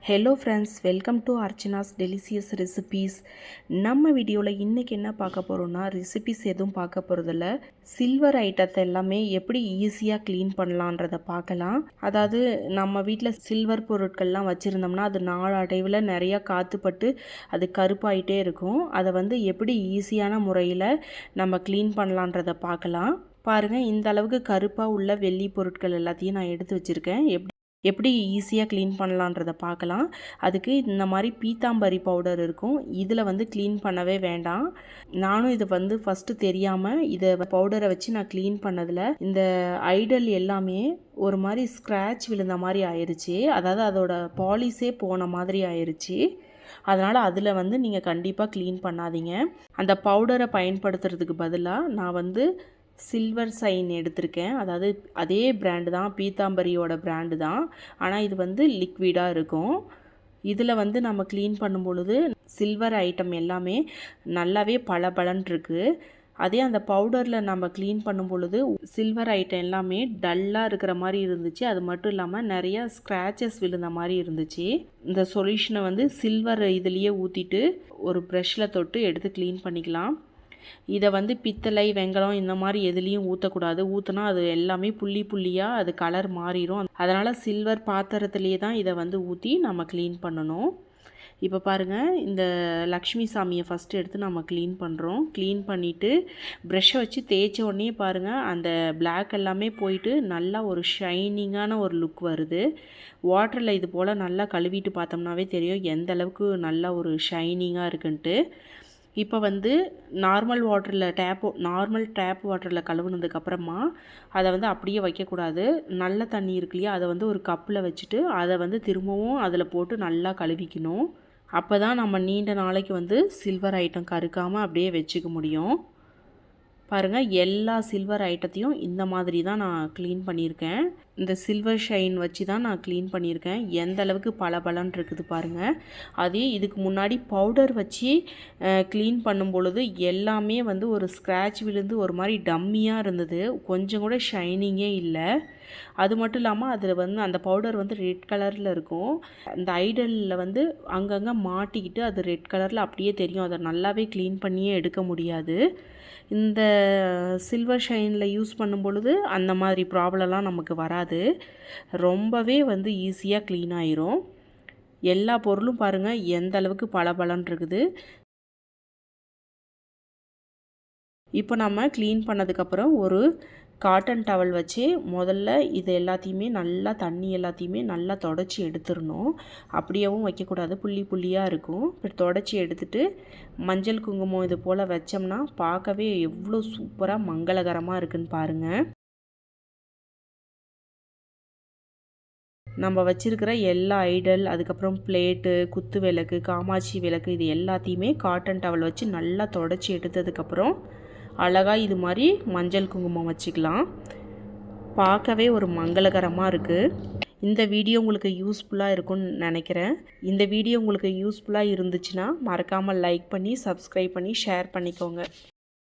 Hello friends, welcome to Archana's delicious recipes. நம்ம வீடியோவில் இன்றைக்கி என்ன பார்க்க போகிறோன்னா, ரெசிபீஸ் எதுவும் பார்க்க போகிறதில்ல. சில்வர் ஐட்டத்தை எல்லாமே எப்படி ஈஸியாக க்ளீன் பண்ணலான்றதை பார்க்கலாம். அதாவது நம்ம வீட்டில் சில்வர் பொருட்கள்லாம் வச்சுருந்தோம்னா அது நாளடைவில் நிறையா காற்றுப்பட்டு அது கருப்பாயிட்டே இருக்கும். அதை எப்படி ஈஸியான முறையில் நம்ம க்ளீன் பண்ணலான்றதை பார்க்கலாம். பாருங்கள், இந்த அளவுக்கு கருப்பாக உள்ள வெள்ளி பொருட்கள் எல்லாத்தையும் நான் எடுத்து வச்சுருக்கேன். எப்படி ஈஸியாக க்ளீன் பண்ணலான்றதை பார்க்கலாம். அதுக்கு இந்த மாதிரி பீத்தாம்பரி பவுடர் இருக்கும். இதில் க்ளீன் பண்ணவே வேண்டாம். நானும் இதை ஃபஸ்ட்டு தெரியாமல் இதை பவுடரை வச்சு நான் க்ளீன் பண்ணதில் இந்த ஐடல் எல்லாமே ஒரு மாதிரி ஸ்க்ராட்ச் விழுந்த மாதிரி ஆயிடுச்சு. அதாவது அதோட பாலிஸே போன மாதிரி ஆயிடுச்சு. அதனால் அதில் நீங்கள் கண்டிப்பாக க்ளீன் பண்ணாதீங்க. அந்த பவுடரை பயன்படுத்துறதுக்கு பதிலாக நான் சில்வர் சைன் எடுத்திருக்கேன். அதாவது அதே பிராண்டு தான், பீத்தாம்பரியோட பிராண்டு தான். ஆனால் இது லிக்விடாக இருக்கும். இதில் நம்ம க்ளீன் பண்ணும் பொழுது சில்வர் ஐட்டம் எல்லாமே நல்லாவே பளபளன்னு இருக்குது. அதே அந்த பவுடரில் நம்ம க்ளீன் பண்ணும் பொழுது சில்வர் ஐட்டம் எல்லாமே டல்லாக இருக்கிற மாதிரி இருந்துச்சு. அது மட்டும் இல்லாமல் நிறையா ஸ்க்ராச்சஸ் விழுந்த மாதிரி இருந்துச்சு. இந்த சொல்யூஷனை சில்வர் இதுலேயே ஊற்றிட்டு ஒரு ப்ரஷ்ஷில் தொட்டு எடுத்து க்ளீன் பண்ணிக்கலாம். இதை பித்தளை, வெங்காயம் இந்த மாதிரி எதுலேயும் ஊற்றக்கூடாது. ஊற்றினா அது எல்லாமே புள்ளி புள்ளியாக அது கலர் மாறிடும். அதனால் சில்வர் பாத்திரத்துலேயே தான் இதை ஊற்றி நம்ம க்ளீன் பண்ணணும். இப்போ பாருங்கள், இந்த லக்ஷ்மி சாமியை ஃபஸ்ட்டு எடுத்து நம்ம க்ளீன் பண்ணுறோம். க்ளீன் பண்ணிவிட்டு ப்ரெஷ்ஷை வச்சு தேய்ச்ச உடனே பாருங்கள், அந்த பிளாக் எல்லாமே போயிட்டு நல்லா ஒரு ஷைனிங்கான ஒரு லுக் வருது. வாட்டரில் இது போல் நல்லா கழுவிட்டு பார்த்தோம்னாவே தெரியும் எந்த அளவுக்கு நல்லா ஒரு ஷைனிங்காக இருக்குன்ட்டு. இப்போ நார்மல் டேப் வாட்டரில் கழுவுனதுக்கப்புறமா அதை அப்படியே வைக்கக்கூடாது. நல்ல தண்ணி இருக்கு இல்லையா, அதை ஒரு கப்பில் வச்சுட்டு அதை திரும்பவும் அதில் போட்டு நல்லா கழுவிக்கணும். அப்போ தான் நம்ம நீண்ட நாளைக்கு சில்வர் ஐட்டம் கருக்காமல் அப்படியே வச்சுக்க முடியும். பாருங்கள், எல்லா சில்வர் ஐட்டத்தையும் இந்த மாதிரி தான் நான் க்ளீன் பண்ணியிருக்கேன். இந்த சில்வர் ஷைன் வச்சு தான் நான் க்ளீன் பண்ணியிருக்கேன். எந்த அளவுக்கு பளபளன்னு இருக்குது பாருங்கள். அதே இதுக்கு முன்னாடி பவுடர் வச்சு க்ளீன் பண்ணும் பொழுது எல்லாமே ஒரு ஸ்க்ராட்ச் விழுந்து ஒரு மாதிரி டம்மியாக இருந்தது. கொஞ்சம் கூட ஷைனிங்கே இல்லை. அது மட்டும் இல்லாமல் அதில் அந்த பவுடர் ரெட் கலரில் இருக்கும். அந்த ஐடலில் அங்கங்கே மாட்டிக்கிட்டு அது ரெட் கலரில் அப்படியே தெரியும். அதை நல்லாவே க்ளீன் பண்ணியே எடுக்க முடியாது. இந்த சில்வர் ஷைனில் யூஸ் பண்ணும் பொழுது அந்த மாதிரி ப்ராப்ளம்லாம் நமக்கு வராது. ரொம்பவே ஈஸியாக க்ளீன் ஆயிரும். எல்லா பொருளும் பாருங்கள் எந்த அளவுக்கு பளபளன்னு இருக்குது. இப்போ நம்ம க்ளீன் பண்ணதுக்கப்புறம் ஒரு காட்டன் டவல் வச்சு முதல்ல இது எல்லாத்தையுமே நல்லா தண்ணி எல்லாத்தையுமே நல்லா தொடச்சி எடுத்துடணும். அப்படியேவும் வைக்கக்கூடாது, புள்ளி புள்ளியாக இருக்கும். இப்போ தொடச்சி எடுத்துட்டு மஞ்சள் குங்குமம் இது போல் வச்சோம்னா பார்க்கவே எவ்வளோ சூப்பராக மங்களகரமாக இருக்குன்னு பாருங்கள். நம்ம வச்சுருக்கிற எல்லா ஐடல், அதுக்கப்புறம் பிளேட்டு, குத்து விளக்கு, காமாட்சி விளக்கு இது எல்லாத்தையுமே காட்டன் டவல் வச்சு நல்லா தொடச்சி எடுத்ததுக்கப்புறம் அழகாக இது மாதிரி மஞ்சள் குங்குமம் வச்சுக்கலாம். பார்க்கவே ஒரு மங்களகரமாக இருக்குது. இந்த வீடியோ உங்களுக்கு யூஸ்ஃபுல்லாக இருக்கும்னு நினைக்கிறேன். இந்த வீடியோ உங்களுக்கு யூஸ்ஃபுல்லாக இருந்துச்சுன்னா மறக்காமல் லைக் பண்ணி, சப்ஸ்கிரைப் பண்ணி, ஷேர் பண்ணிக்கோங்க.